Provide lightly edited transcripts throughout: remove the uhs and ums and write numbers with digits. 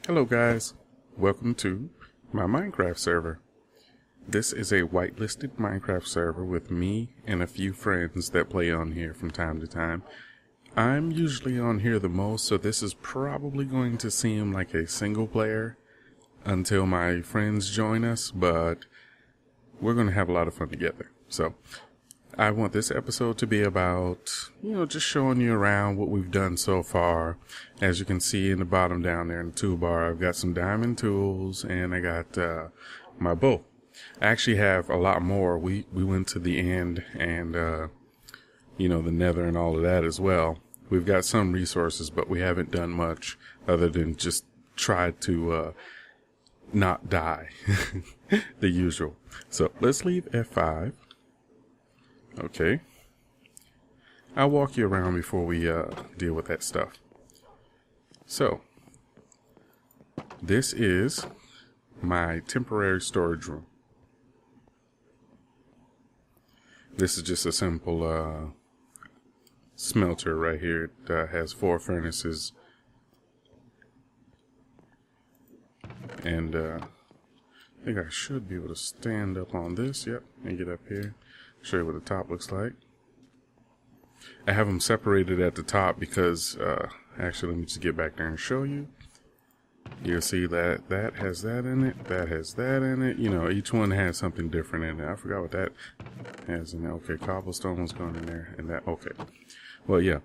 Hello guys, welcome to my Minecraft server. This is a whitelisted Minecraft server with me and a few friends that play on here from time to time. I'm usually on here the most, so this is probably going to seem like a single player until my friends join us, but we're going to have a lot of fun together. So I want this episode to be about, just showing you around what we've done so far. As you can see in the bottom down there in the toolbar, I've got some diamond tools and I got my bow. I actually have a lot more. We went to the end and, the nether and all of that as well. We've got some resources, but we haven't done much other than just try to not die. The usual. So let's leave F5. Okay. I'll walk you around before we deal with that stuff. So, this is my temporary storage room. This is just a simple smelter right here. It has 4 furnaces. And I think I should be able to stand up on this. Yep, and get up here. Show you what the top looks like. I have them separated at the top because, actually, let me just get back there and show you. You'll see that that has that in it, that has that in it. Each one has something different in it. I forgot what that has in it. Okay, cobblestone was going in there, and that, okay. Well, yeah.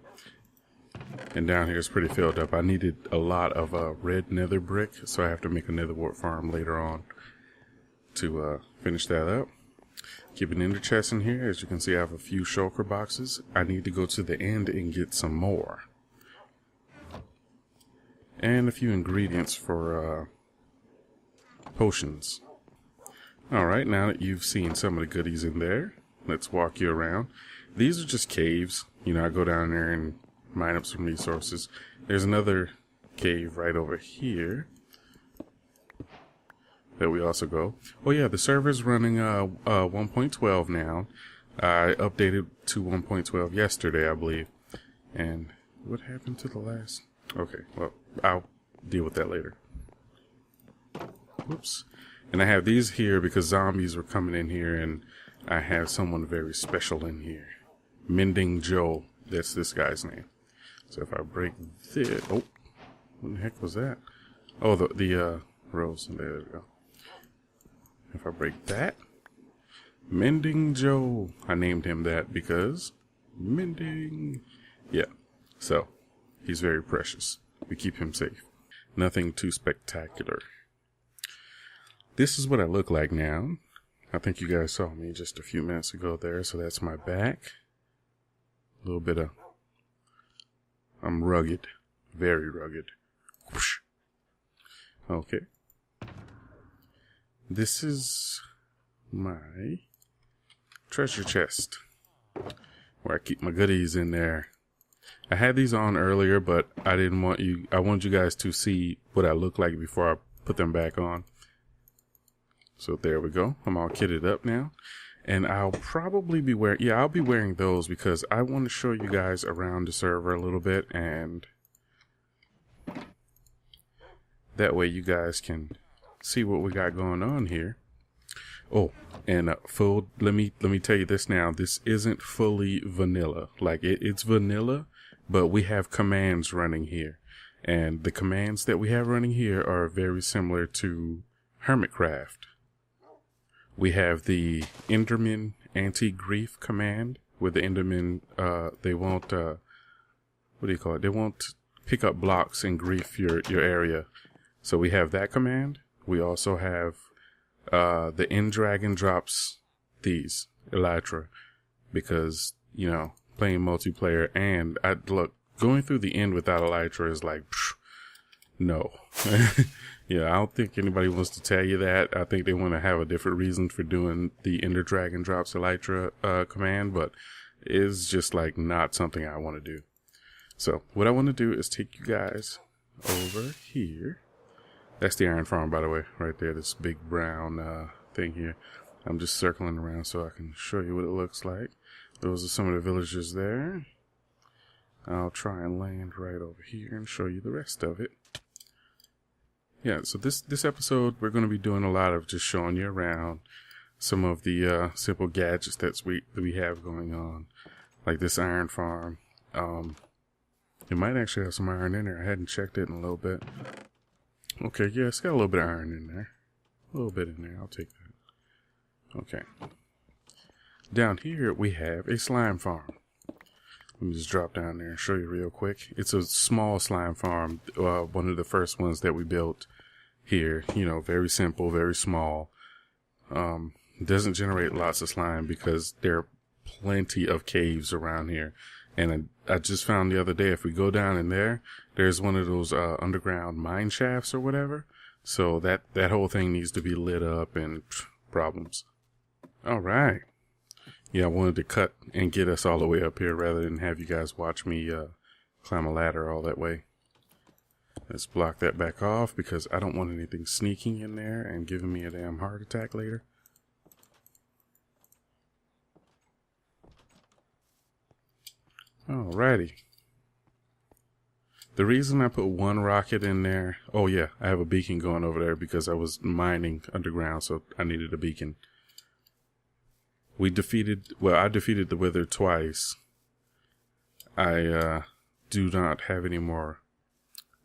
And down here it's pretty filled up. I needed a lot of red nether brick, so I have to make a nether wart farm later on to finish that up. Keep an ender chest in here. As you can see, I have a few shulker boxes. I need to go to the end and get some more. And a few ingredients for potions. Alright, now that you've seen some of the goodies in there, let's walk you around. These are just caves. I go down there and mine up some resources. There's another cave right over here that we also go. Oh yeah, the server's running 1.12 now. I updated to 1.12 yesterday, I believe. And what happened to the last? Okay, well, I'll deal with that later. Whoops. And I have these here because zombies were coming in here, and I have someone very special in here. Mending Joe. That's this guy's name. So if I break this, oh, what the heck was that? Oh, the rose. There we go. If I break that, Mending Joe. I named him that because mending. Yeah. So he's very precious. We keep him safe. Nothing too spectacular. This is what I look like now. I think you guys saw me just a few minutes ago there. So that's my back. A little bit of, I'm rugged. Very rugged. Whoosh. Okay. This is my treasure chest where I keep my goodies in there. I had these on earlier, but I wanted you guys to see what I look like before I put them back on. So there we go. I'm all kitted up now. And I'll probably be wearing, I'll be wearing those because I want to show you guys around the server a little bit, and that way you guys can see what we got going on here. Oh, and let me tell you this now. This isn't fully vanilla. Like it's vanilla, but we have commands running here, and the commands that we have running here are very similar to Hermitcraft. We have the Enderman anti-grief command, where the Endermen they won't They won't pick up blocks and grief your area. So we have that command. We also have the end dragon drops these elytra because playing multiplayer, and going through the end without elytra is like no. Yeah, I don't think anybody wants to tell you that. I think they want to have a different reason for doing the ender dragon drops elytra command, but it's just like not something I want to do. So what I want to do is take you guys over here. That's the iron farm, by the way, right there, this big brown thing here. I'm just circling around so I can show you what it looks like. Those are some of the villagers there. I'll try and land right over here and show you the rest of it. Yeah, so this episode, we're going to be doing a lot of just showing you around some of the simple gadgets that we have going on, like this iron farm. It might actually have some iron in there. I hadn't checked it in a little bit. Okay, yeah, it's got a little bit of iron in there. A little bit in there. I'll take that. Okay. Down here, we have a slime farm. Let me just drop down there and show you real quick. It's a small slime farm, one of the first ones that we built here. You know, very simple, very small. Doesn't generate lots of slime because there are plenty of caves around here. And I just found the other day, if we go down in there, there's one of those underground mine shafts or whatever. So that whole thing needs to be lit up and problems. All right. Yeah, I wanted to cut and get us all the way up here rather than have you guys watch me climb a ladder all that way. Let's block that back off because I don't want anything sneaking in there and giving me a damn heart attack later. Alrighty. The reason I put one rocket in there, oh yeah, I have a beacon going over there because I was mining underground, so I needed a beacon. I defeated the Wither twice. I do not have any more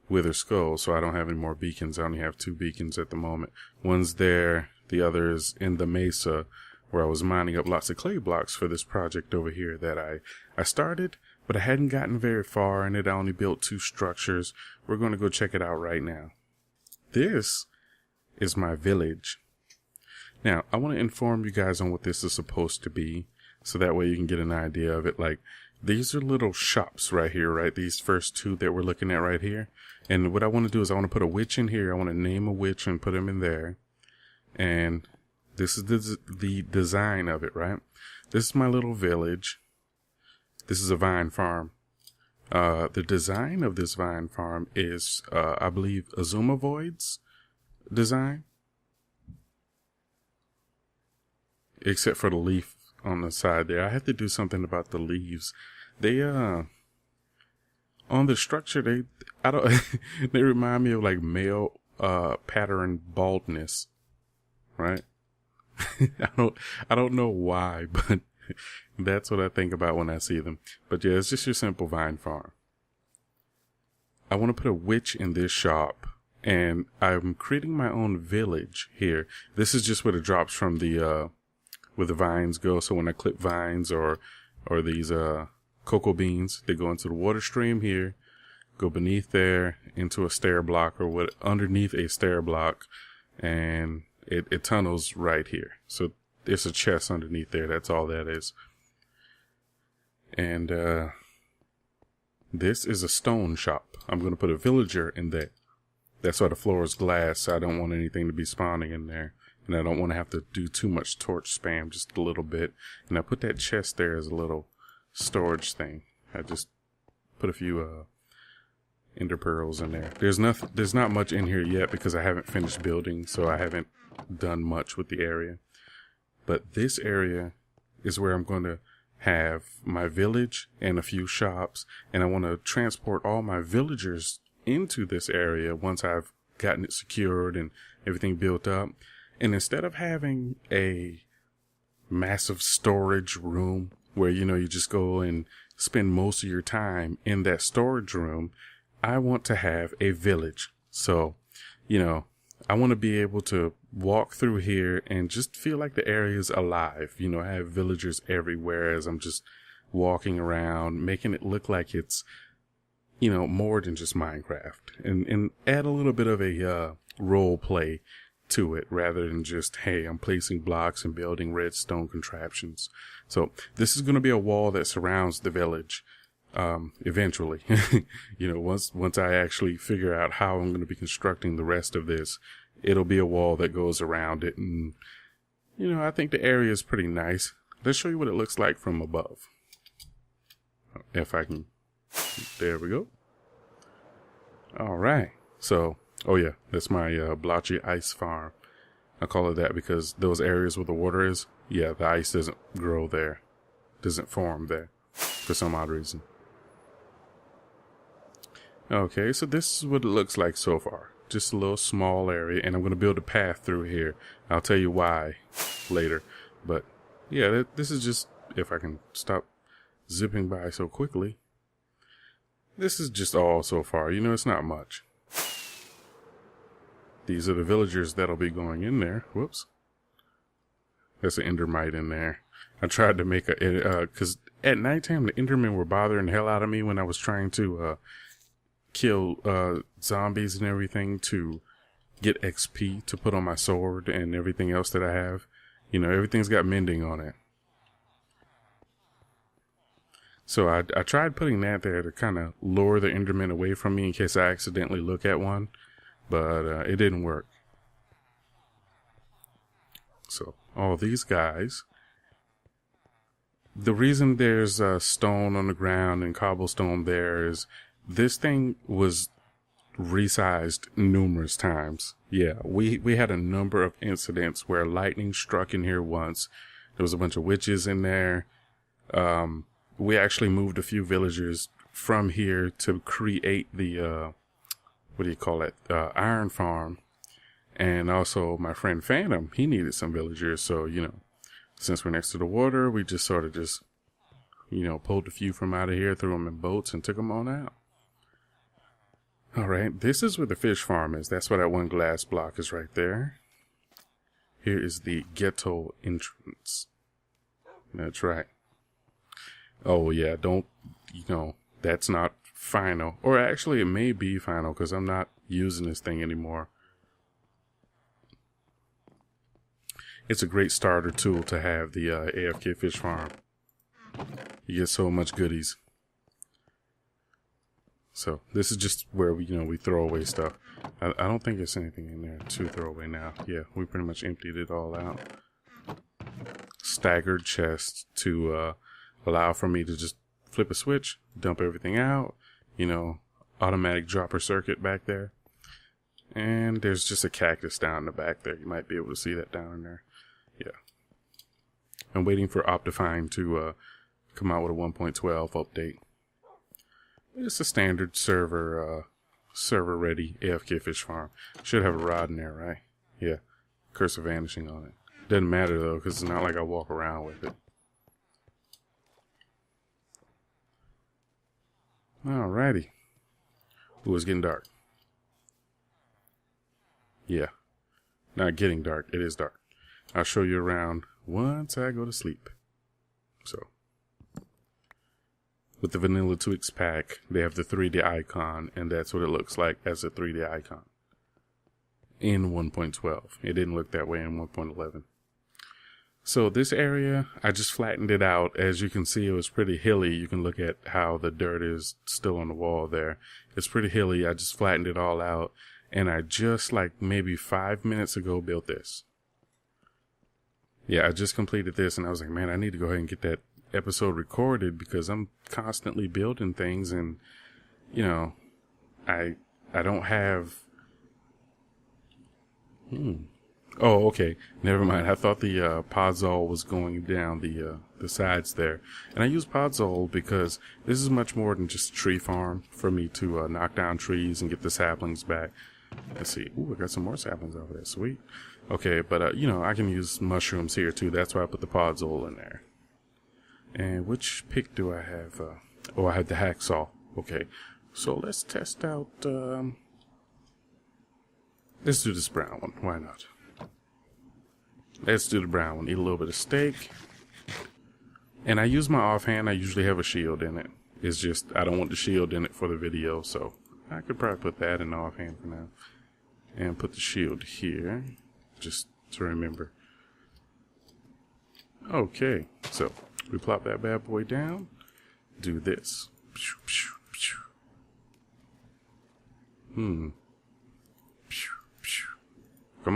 Wither skulls, so I don't have any more beacons. I only have 2 beacons at the moment. One's there, the other is in the mesa, where I was mining up lots of clay blocks for this project over here that I started, but I hadn't gotten very far, and it only built 2 structures. We're going to go check it out right now. This is my village. Now, I want to inform you guys on what this is supposed to be, so that way you can get an idea of it. Like, these are little shops right here, right? These first 2 that we're looking at right here. And what I want to do is I want to put a witch in here. I want to name a witch and put them in there. And this is the design of it, right? This is my little village. This is a vine farm. The design of this vine farm is, I believe, Azuma Void's design. Except for the leaf on the side there. I have to do something about the leaves. They, on the structure, they remind me of like male, pattern baldness. Right? I don't know why, but that's what I think about when I see them. But yeah, it's just your simple vine farm. I want to put a witch in this shop, and I'm creating my own village here. This is just where it drops from the, where the vines go. So when I clip vines or these cocoa beans, they go into the water stream here, go beneath there into a stair block or underneath a stair block, and it tunnels right here. So there's a chest underneath there. That's all that is. And this is a stone shop. I'm going to put a villager in there. That's why the floor is glass, so I don't want anything to be spawning in there. And I don't want to have to do too much torch spam, just a little bit. And I put that chest there as a little storage thing. I just put a few ender pearls in there. There's not much in here yet because I haven't finished building, so I haven't done much with the area. But this area is where I'm going to have my village and a few shops. And I want to transport all my villagers into this area once I've gotten it secured and everything built up. And instead of having a massive storage room where, you just go and spend most of your time in that storage room, I want to have a village. So, I want to be able to walk through here and just feel like the area is alive. I have villagers everywhere as I'm just walking around, making it look like it's, more than just Minecraft, and add a little bit of a role play to it rather than just, hey, I'm placing blocks and building redstone contraptions. So this is going to be a wall that surrounds the village. Eventually, once I actually figure out how I'm going to be constructing the rest of this, it'll be a wall that goes around it. And, I think the area is pretty nice. Let's show you what it looks like from above. If I can, there we go. All right. So, oh yeah, that's my, blotchy ice farm. I call it that because those areas where the water is, yeah, the ice doesn't grow there. Doesn't form there for some odd reason. Okay, so this is what it looks like so far. just a little small area, and I'm going to build a path through here. I'll tell you why later. But yeah, this is just, if I can stop zipping by so quickly. This is just all so far. You know, it's not much. These are the villagers that'll be going in there. Whoops. There's an endermite in there. I tried to make because at nighttime the endermen were bothering the hell out of me when I was trying to kill zombies and everything to get XP to put on my sword and everything else that I have. You know, everything's got mending on it. So I tried putting that there to kind of lure the endermen away from me in case I accidentally look at one, but it didn't work. So all these guys, the reason there's stone on the ground and cobblestone there is this thing was resized numerous times. Yeah, we had a number of incidents where lightning struck in here once. There was a bunch of witches in there. We actually moved a few villagers from here to create the iron farm. And also my friend Phantom, he needed some villagers. So, you know, since we're next to the water, we just sort of just, you know, pulled a few from out of here, threw them in boats and took them on out. All right, this is where the fish farm is. That's where that one glass block is right there. Here is the ghetto entrance. That's right. Oh, yeah, don't, you know, that's not final. Or actually, it may be final because I'm not using this thing anymore. It's a great starter tool to have, the AFK fish farm. You get so much goodies. So this is just where we throw away stuff. I don't think there's anything in there to throw away now. Yeah, we pretty much emptied it all out. Staggered chests to allow for me to just flip a switch, dump everything out. You know, automatic dropper circuit back there. And there's just a cactus down in the back there. You might be able to see that down in there. Yeah. I'm waiting for Optifine to come out with a 1.12 update. It's a standard server ready AFK fish farm. Should have a rod in there, right? Yeah. Curse of Vanishing on it. Doesn't matter though, because it's not like I walk around with it. Alrighty. Ooh, it's getting dark. Yeah. Not getting dark. It is dark. I'll show you around once I go to sleep. So. With the Vanilla Twix pack, they have the 3D icon, and that's what it looks like as a 3D icon. In 1.12. It didn't look that way in 1.11. So this area, I just flattened it out. As you can see, it was pretty hilly. You can look at how the dirt is still on the wall there. It's pretty hilly. I just flattened it all out. And I just, like, maybe 5 minutes ago built this. Yeah, I just completed this, and I was like, man, I need to go ahead and get that episode recorded because I'm constantly building things, and you know, I don't have oh, okay, never mind. I thought the podzol was going down the sides there, and I use podzol because this is much more than just a tree farm for me to knock down trees and get the saplings back. Let's see. Ooh, I got some more saplings over there. Sweet. Okay, but you know, I can use mushrooms here too. That's why I put the podzol in there. And which pick do I have? Oh, I have the hacksaw. Okay, so let's test out. Let's do this brown one. Why not? Let's do the brown one. Eat a little bit of steak. And I use my offhand. I usually have a shield in it. It's just I don't want the shield in it for the video, so I could probably put that in the offhand for now. And put the shield here, just to remember. Okay, so we plop that bad boy down. Do this. Come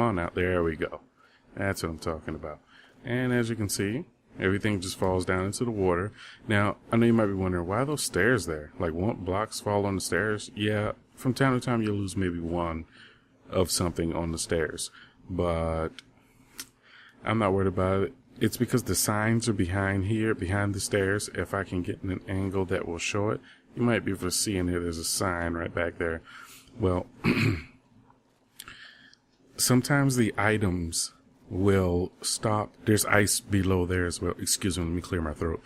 on out. There we go. That's what I'm talking about. And as you can see, everything just falls down into the water. Now, I know you might be wondering, why are those stairs there? Like, won't blocks fall on the stairs? Yeah, from time to time you'll lose maybe one of something on the stairs. But I'm not worried about it. It's because the signs are behind here, behind the stairs. If I can get in an angle that will show it, you might be able to see in here there's a sign right back there. Well, sometimes the items will stop. There's ice below there as well. Excuse me, let me clear my throat.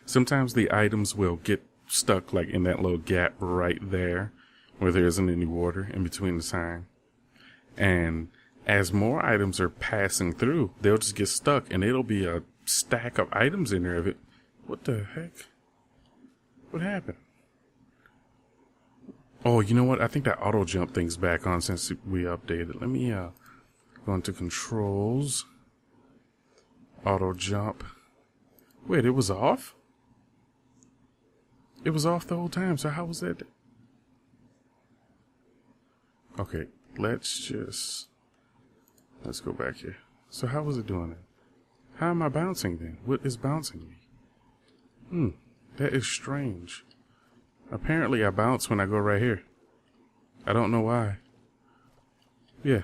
Sometimes the items will get stuck like in that little gap right there where there isn't any water in between the sign. And as more items are passing through, they'll just get stuck and it'll be a stack of items in there of it. What the heck? What happened? Oh, you know what? I think that auto jump thing's back on since we updated. Let me go into controls. Auto jump. Wait, it was off? It was off the whole time, so how was that? Okay, let's go back here. So how was it doing it? How am I bouncing then? What is bouncing me? That is strange. Apparently I bounce when I go right here. I don't know why. Yeah.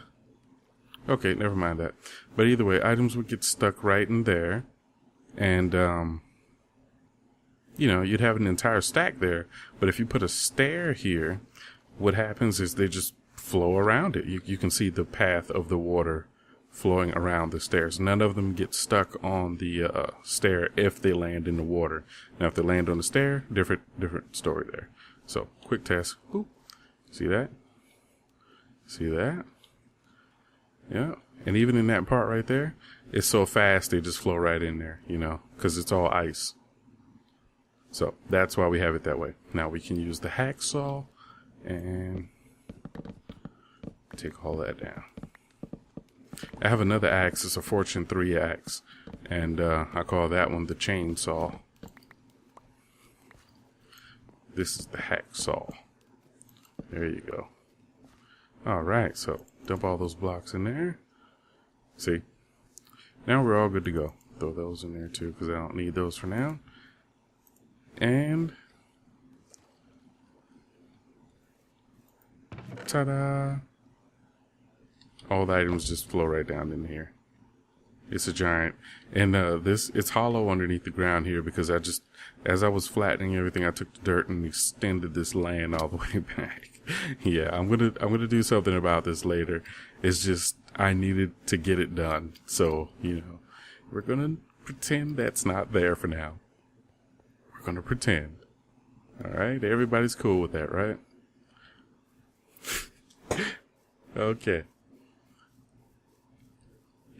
Okay, never mind that. But either way, items would get stuck right in there. And, you know, you'd have an entire stack there. But if you put a stair here, what happens is they just flow around it. You can see the path of the water flowing around the stairs. None of them get stuck on the stair if they land in the water. Now, if they land on the stair, different story there. So, quick test. Boop. See that? See that? Yeah. And even in that part right there, it's so fast they just flow right in there, you know, because it's all ice. So, that's why we have it that way. Now, we can use the hacksaw and take all that down. I have another axe. It's a Fortune 3 axe. And I call that one the chainsaw. This is the hacksaw. There you go. Alright, so dump all those blocks in there. See? Now we're all good to go. Throw those in there too, because I don't need those for now. And ta-da! All the items just flow right down in here. It's a giant. And it's hollow underneath the ground here because as I was flattening everything, I took the dirt and extended this land all the way back. Yeah, I'm gonna do something about this later. It's just I needed to get it done. So, you know, we're gonna pretend that's not there for now. We're gonna pretend. Alright, everybody's cool with that, right? Okay.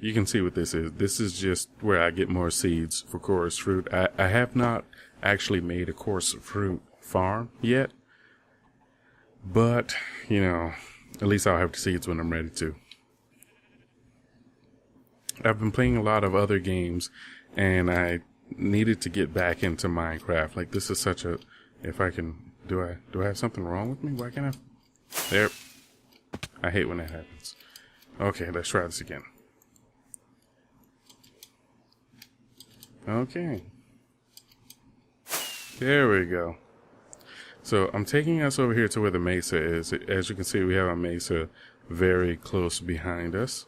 You can see what this is. This is just where I get more seeds for chorus fruit. I have not actually made a chorus fruit farm yet. But, you know, at least I'll have the seeds when I'm ready to. I've been playing a lot of other games, and I needed to get back into Minecraft. Like, this is such a... If I can... Do I have something wrong with me? Why can't I... There. I hate when that happens. Okay, let's try this again. Okay. There we go. So I'm taking us over here to where the mesa is. As you can see, we have a mesa very close behind us.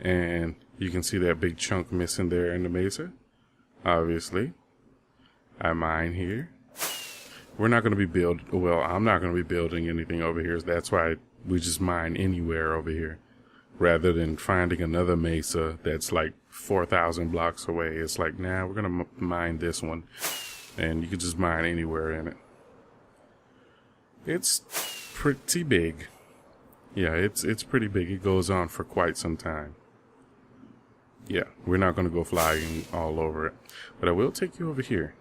And you can see that big chunk missing there in the mesa. Obviously. I mine here. We're not going to be I'm not going to be building anything over here. That's why we just mine anywhere over here. Rather than finding another mesa that's like 4,000 blocks away. It's like, nah, we're going to mine this one. And you can just mine anywhere in it. It's pretty big. Yeah, it's pretty big. It goes on for quite some time. Yeah, we're not going to go flying all over it. But I will take you over here.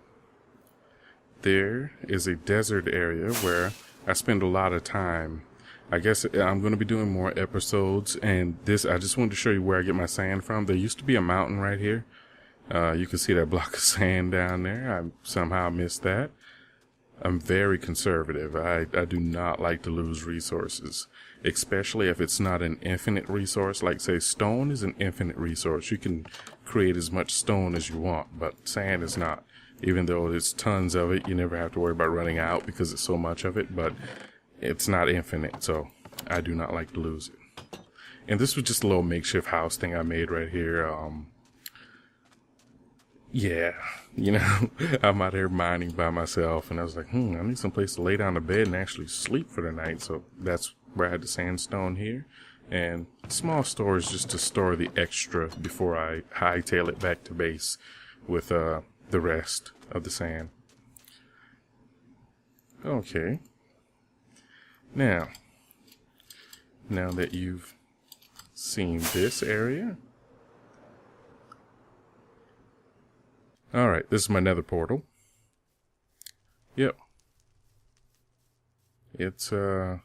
There is a desert area where I spend a lot of time. I guess I'm going to be doing more episodes, and I just wanted to show you where I get my sand from. There used to be a mountain right here. You can see that block of sand down there. I somehow missed that. I'm very conservative. I do not like to lose resources, especially if it's not an infinite resource. Like, say, stone is an infinite resource. You can create as much stone as you want, but sand is not. Even though there's tons of it, you never have to worry about running out because it's so much of it, but it's not infinite, so I do not like to lose it. And this was just a little makeshift house thing I made right here. Yeah, you know, I'm out here mining by myself, and I was like, I need some place to lay down the bed and actually sleep for the night. So that's where I had the sandstone here, and small storage just to store the extra before I hightail it back to base with the rest of the sand. Okay, now that you've seen this area. Alright, this is my nether portal. Yep. It's a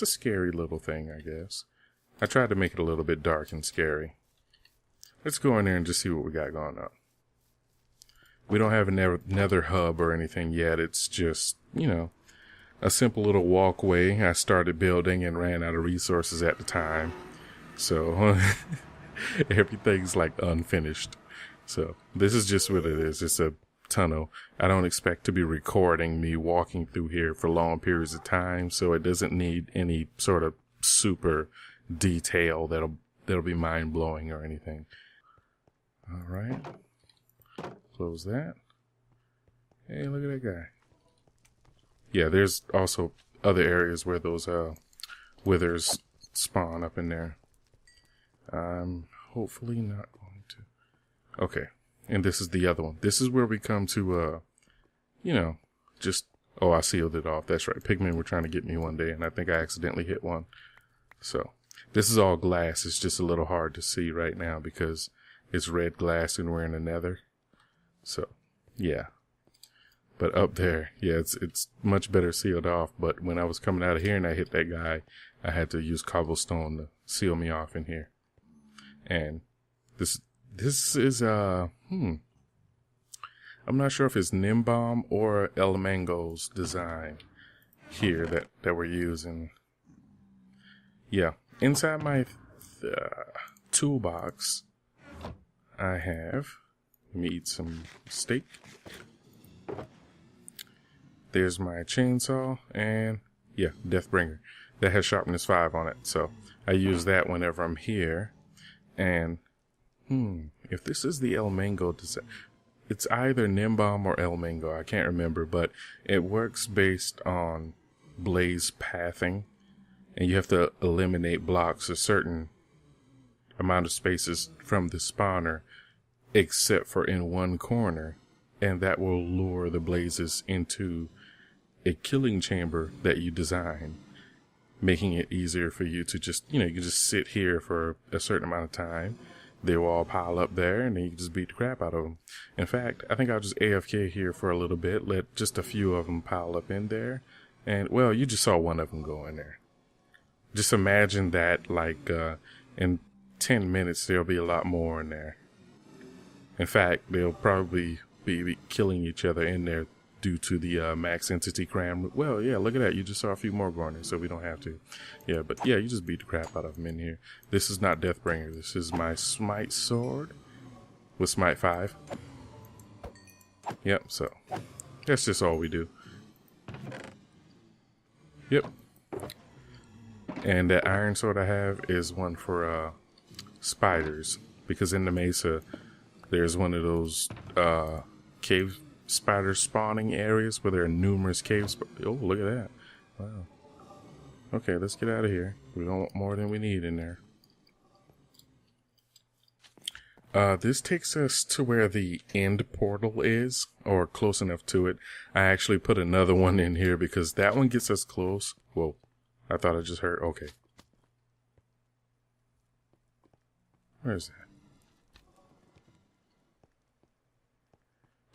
scary little thing, I guess. I tried to make it a little bit dark and scary. Let's go in there and just see what we got going on. We don't have a nether hub or anything yet. It's just, you know, a simple little walkway I started building and ran out of resources at the time. So everything's like unfinished. So this is just what it is. It's a tunnel. I don't expect to be recording me walking through here for long periods of time, so it doesn't need any sort of super detail that'll be mind-blowing or anything. All right. Close that. Hey, look at that guy. Yeah, there's also other areas where those withers spawn up in there. I'm hopefully not going to. Okay, and this is the other one. This is where we come to, you know, just... Oh, I sealed it off. That's right. Pigmen were trying to get me one day, and I think I accidentally hit one. So, this is all glass. It's just a little hard to see right now because it's red glass and we're in the nether. So, yeah. But up there, yeah, it's much better sealed off. But when I was coming out of here and I hit that guy, I had to use cobblestone to seal me off in here. And this is I'm not sure if it's Nimbom or Elmango's design here that we're using. Yeah, inside my toolbox, I have. Let me eat some steak. There's my chainsaw, and yeah, Deathbringer. That has sharpness 5 on it, so I use that whenever I'm here. And, if this is the Elmango design, it's either Nimbom or Elmango, I can't remember, but it works based on blaze pathing, and you have to eliminate blocks a certain amount of spaces from the spawner, except for in one corner, and that will lure the blazes into a killing chamber that you design, making it easier for you to just, you can just sit here for a certain amount of time. They will all pile up there, and then you can just beat the crap out of them. In fact, I think I'll just AFK here for a little bit, let just a few of them pile up in there. And, well, you just saw one of them go in there. Just imagine that, like, in 10 minutes, there'll be a lot more in there. In fact, they'll probably be killing each other in there due to the max entity cram. Well, yeah, look at that. You just saw a few more going in, so we don't have to. Yeah, but yeah, you just beat the crap out of them in here. This is not Deathbringer. This is my Smite sword with Smite 5. Yep, so that's just all we do. Yep. And that iron sword I have is one for spiders, because in the mesa there's one of those cave spider spawning areas where there are numerous caves. Oh, look at that. Wow. Okay, let's get out of here. We don't want more than we need in there. This takes us to where the end portal is, or close enough to it. I actually put another one in here because that one gets us close. Whoa, I thought I just heard. Okay. Where's that?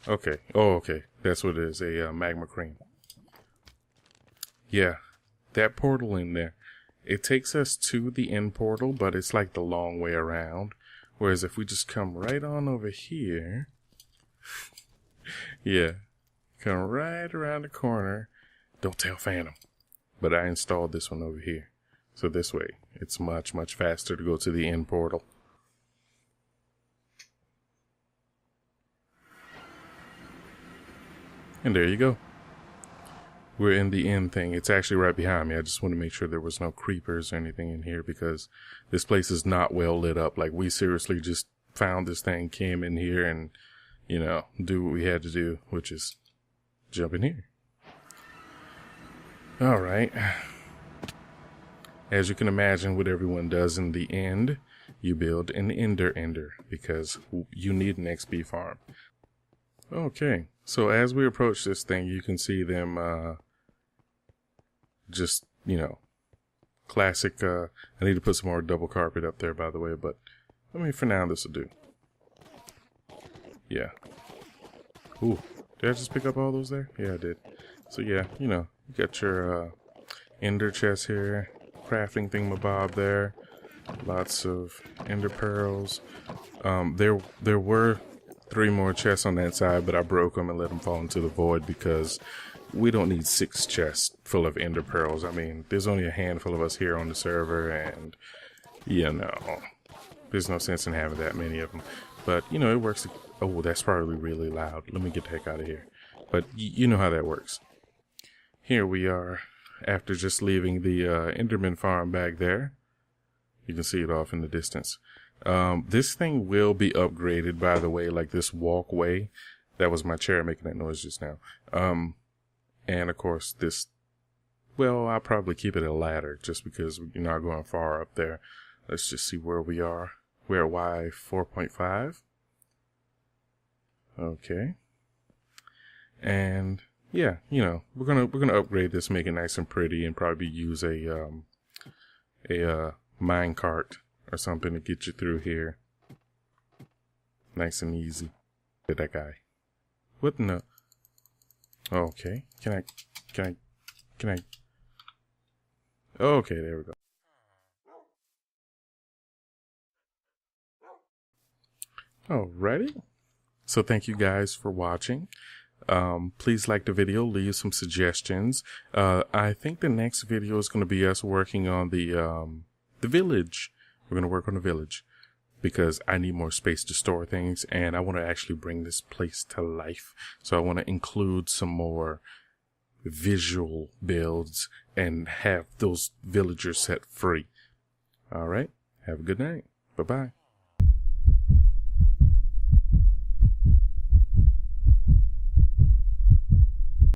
Okay. Oh, okay. That's what it is. A magma cream. Yeah. That portal in there. It takes us to the end portal, but it's like the long way around. Whereas if we just come right on over here. Yeah. Come right around the corner. Don't tell Phantom. But I installed this one over here. So this way, it's much, much faster to go to the end portal. And there you go. We're in the end thing. It's actually right behind me. I just want to make sure there was no creepers or anything in here because this place is not well lit up. Like, we seriously just found this thing, came in here, and, you know, do what we had to do, which is jump in here. All right. As you can imagine, what everyone does in the end, you build an ender because you need an XP farm. Okay, so as we approach this thing, you can see them just, you know, classic. I need to put some more double carpet up there, by the way, but I mean, for now, this will do. Yeah. Ooh, did I just pick up all those there? Yeah, I did. So yeah, you know, you got your ender chest here, crafting thingamabob there, lots of ender pearls. There were 3 more chests on that side, but I broke them and let them fall into the void because we don't need 6 chests full of ender pearls. I mean, there's only a handful of us here on the server, and you know, there's no sense in having that many of them. But you know, it works. Oh, that's probably really loud. Let me get the heck out of here. But you know how that works. Here we are after just leaving the Enderman farm back there. You can see it off in the distance. This thing will be upgraded, by the way, like this walkway. That was my chair making that noise just now. And of course this, well, I'll probably keep it a ladder just because you're not going far up there. Let's just see where we are. We're at Y 4.5. Okay. And yeah, you know, we're gonna upgrade this, make it nice and pretty, and probably use a mine cart or something to get you through here. Nice and easy. Get that guy. What in the? Okay. Can I? Okay, there we go. Alrighty. So thank you guys for watching. Please like the video, leave some suggestions. I think the next video is going to be us working on the village. We're going to work on the village because I need more space to store things, and I want to actually bring this place to life. So I want to include some more visual builds and have those villagers set free. All right. Have a good night. Bye-bye.